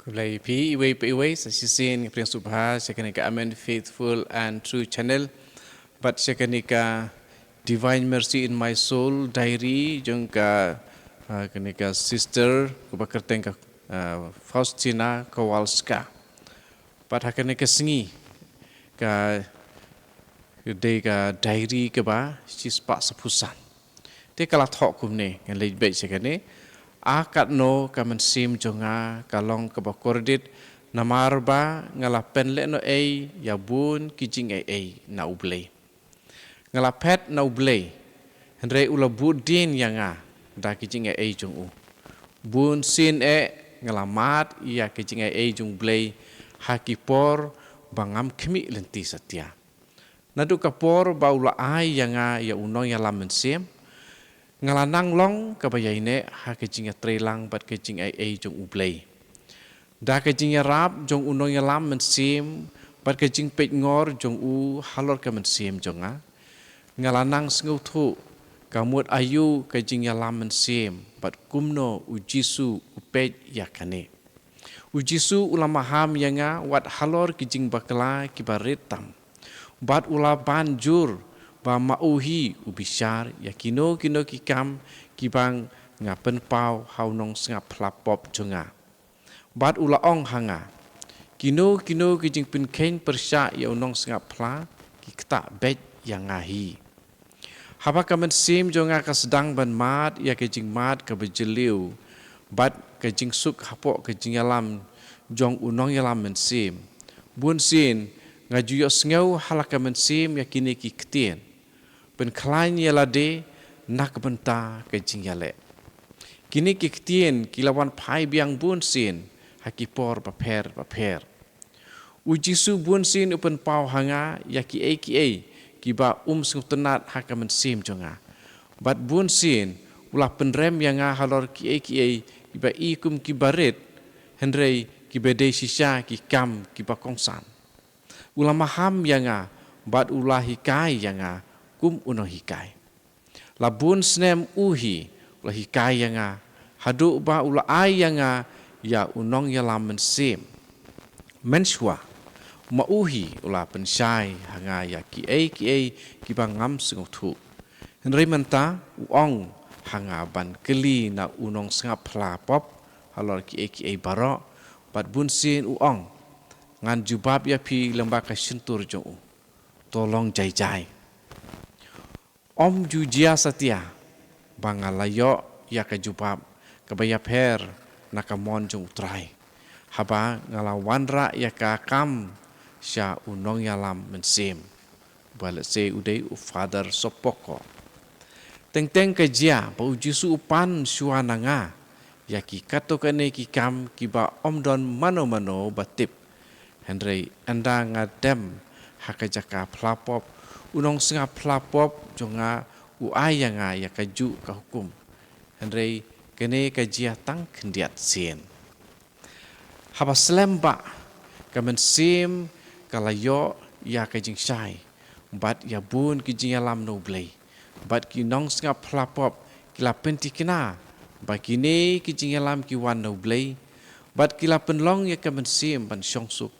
Kulai pi iway sa sisin ng subha sa kanika Amen Faithful and True Channel. But sa kanika Divine Mercy in My Soul Diary jong kanika Sister kubakerteng ka Faustina Kowalska. But kanika singi ka day ka diary ka ba sispa sa pusan. Te kala thok kumne ngan lejbej sa kane. Akat no kaman sim jonga kalong kabakordit namarba ngalapen le no ya bun kijing na ublay. Ngalapet na ublay. Hendrai ula budin yanga da kijing jong u. Bun sin ngalamat ya kijing jong blay hakipor bangam kemi lenti setia. Nadu kapor baula ai yanga ya unong ya lamen sim. Ngalanang long kabayay ne ha kejing trelang bat kejing jong ublay. Da kejing rap jong unong yalam mensim bat kejing pet ngor jong u halor ka mensim jonga. Ngalanang sengutu kamut ayu kejing yalam mensim bat kumno ujisu upet yakane. Ujisu ulamaham yanga wat halor kejing bakla kibaritam. Bat ula banjur ba mauhi ubisar yakino kino kikam kibang ngapen pau haunong sengap lapop jonga. Bat ula ong hanga. Kino kijing pinkain persya ya unong sengap pla kikta bet yang ngahi. Haba kamen sim jonga kasedang ban mat ya kijing mat ka bejeliu. Bat kijing suk hapok kijing yalam jong unong yalam mensim. Bun sin ngajuyok sengau halaka mensim yakini kiktin. Penklain yalade nak benta kejing yale. Kini kiktien kilawan pai biang bun sin hakipor paper. Ujisu bun sin upen pau hanga yaki kiba sengtenat hakamen sim jonga. Bat bun sin ulah penrem yanga halor ki kiba ikum kibarit hendrei kibede sisa kikam kiba kongsan. Ulah maham yanga bat ulah hikai yanga kum uno hikai. Labun snem uhi ula hikai yanga hadu ba ula ai yanga ya unong ya lamen sim. Menshwa mauhi ula pensai hanga ya ki kibang ngam sengutu. Henry menta uong hanga ban keli na unong sengap lapop halor ki barok bat bun sin uong ngan jubab ya pi lembaka sentur jong tolong jai. Om jujia setia bangalayo ya kejubab kabaya per nakamon jong utrai. Haba ngalawanra ya kakam sya unong yalam mensim. Balik se udai father sopoko. Teng kejia bau jisu upan suananga ya ki kato kane kikam kiba om don mano batip. Henry anda ngadem hakajaka plapop unong sengah pelapop jonga uai yanga ya kaju ka hukum. Henry kene kajia tang kendiat sin. Haba selemba kamen sim kalayo ya kajing syai. Bat ya bun kijing alam no blay. Bat kinong sengah pelapop kila penti kina. Bat kini kijing alam kiwan no blay. Bat kila penlong ya kamen sim ban syongsuk.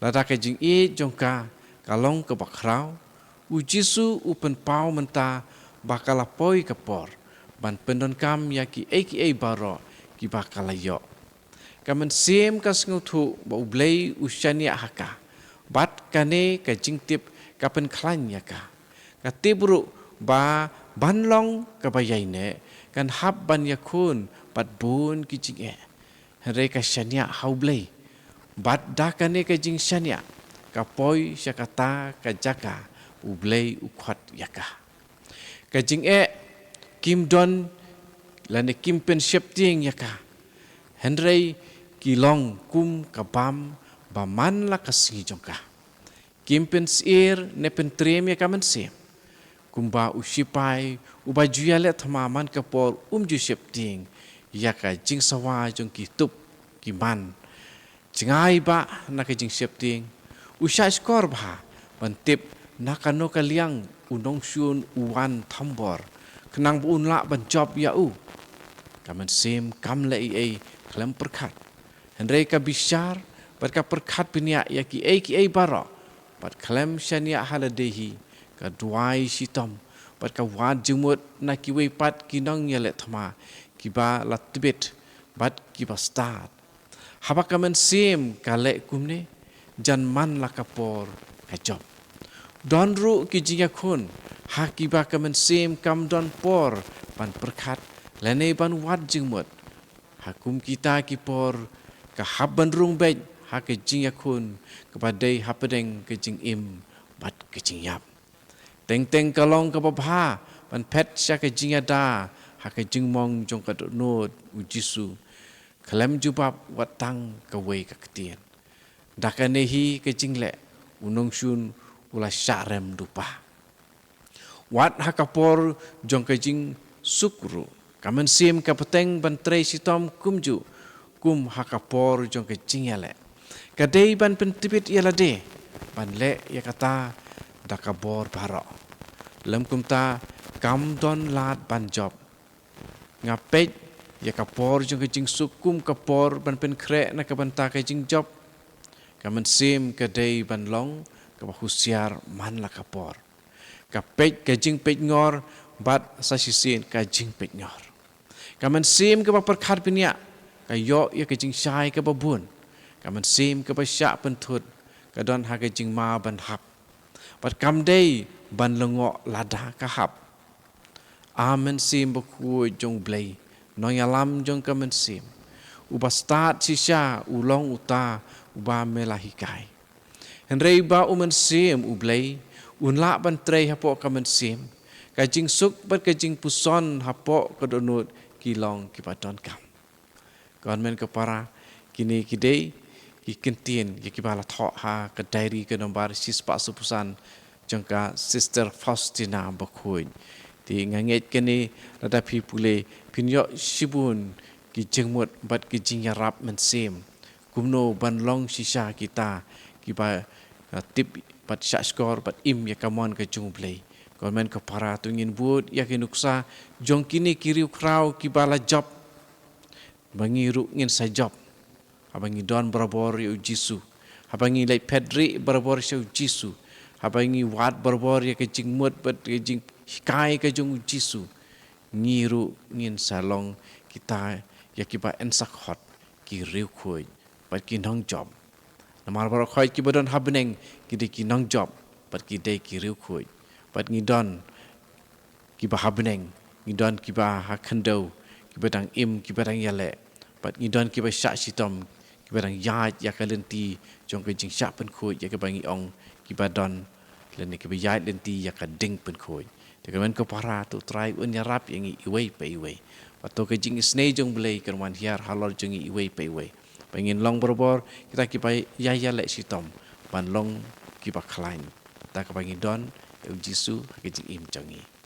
Lada kajing jongka kalong ke bakrau. Ujisu upen pau menta bakalapoi kapor ban pendon kam yaki baro ki bakalayo. Kamen sim kas ngutu ba ublei usyania haka. Bat kane ka jingtip kapen klan yaka. Ka tibru ba banlong ka bayaine kan hab ban yakun bat bun ki jinge. Hare ka syania haublei. Bat da kane ka jing syania kapoi syakata ka jaka. Ublay ukwat yaka. Kajing Kim Don lane Kim Pen Shepting yaka. Henry kilong kum kabam baman la kasih jongka. Kim Pen Sir ne pen trem yaka mensim. Kumba usipai ubajuya le thamaman kapor ju Shepting yaka jing sawa jong kitup kiman. Jingai ba na kajing Shepting. Usha skor ba bantip nakano kaliang unong syun uwan tambor kenang buun la ban job ya u kamen sim kam le klem perkat Hendrai ka bishar bat ka perkhat pinia ya ki ai baro bat klem shania haladehi ka duai sitom bat ka wad jumut na ki we pat ki nong ya le thma ki ba latbit bat ki ba start haba ka men sim ka le kumne jan man la kapor ka job don ru ki jinga khun ha ki ba ka men sim kam don por ban perkhat lene ban wad jumut hakum kita ki por ka haban rung bej ha ke jing yakun kepada hapadeng ke jing im bat ke jing yap teng kalong ka babha ban pet sya ke jing ada ha ke jing mong jong ka nod u jisu kalem jubab watang ka wei ka ketien dakanehi ke jing le unong shun ula syarem dupa wat ha ka por jong ka jing sukru kamen sim ka peteng ban trei sitom kumju kum hakapor jong ke cingale kadei ban pentipit ialah de ban le ya kata dakabor baro lem kumta kam don lat ban job ngapet ya kapor jong ke jing sukum kapor ban pen kre na ka ban ta ke jing job kamen sim kadei ban long ka husiar man la kapor kapet ke jing pet ngor bat sasisin ka jing pet ngor kamen sim ka perkhat pinia kayo ya ke jing syai ke babun kamen sim ke pasyak pentut kadon ha ke jing ma ban hap pat kam dei ban lengo lada ka hap amen sim baku jong blei no yalam jong kamen sim uba start sisha ulong uta uba melahikai henrei ba umen sim ublei unla ban trei hapo kamen sim ka jing suk bat ka jing puson hapo kadonut kilong kipaton kam Government kepara kini kidei ki kentien ki kibala tho ha ka diary ke nombar sispa supusan jangka Sister Faustina bakhuin ti nganget kini lada pi pule pinyo shibun ki jengmut bat ki jingyarap mensim kumno ban long sisa kita ki ba tip bat syak skor bat im ya kamon ke jungblei Government kepara tungin bud ya kinuksa jong kini kiriu krau ki bala job bangi ru ngin sa job abangi don barabor yu jisu abangi lai pedri barabor shu jisu abangi wat barabor ya ke jing mut bat ke jing kai ke jung jisu ngiru ngin salong kita ya ki ba ensak hot ki riu khoi bat ki nong job namar bar khoi ki bodon habneng ki de ki nong job bat ki de ki riu khoi bat ngi don ki ba habneng ngi don ki ba ha khando ki badang im ki badang yale pat ngidon ki ba syak sitom ki badang yaj ya kalenti jong ke jing syak pen khoi ya ke bangi ong ki badon len ki ba yaj lenti ya ka ding pen khoi te kan ko para tu try un ya rap yang i wei pe wei pato ke jing snei jong blei kan wan hiar halor jong i wei pe wei pengin long berbor kita ki ba ya ya le sitom ban long ki ba klain ta ka bangi don jisu ke jing im jongi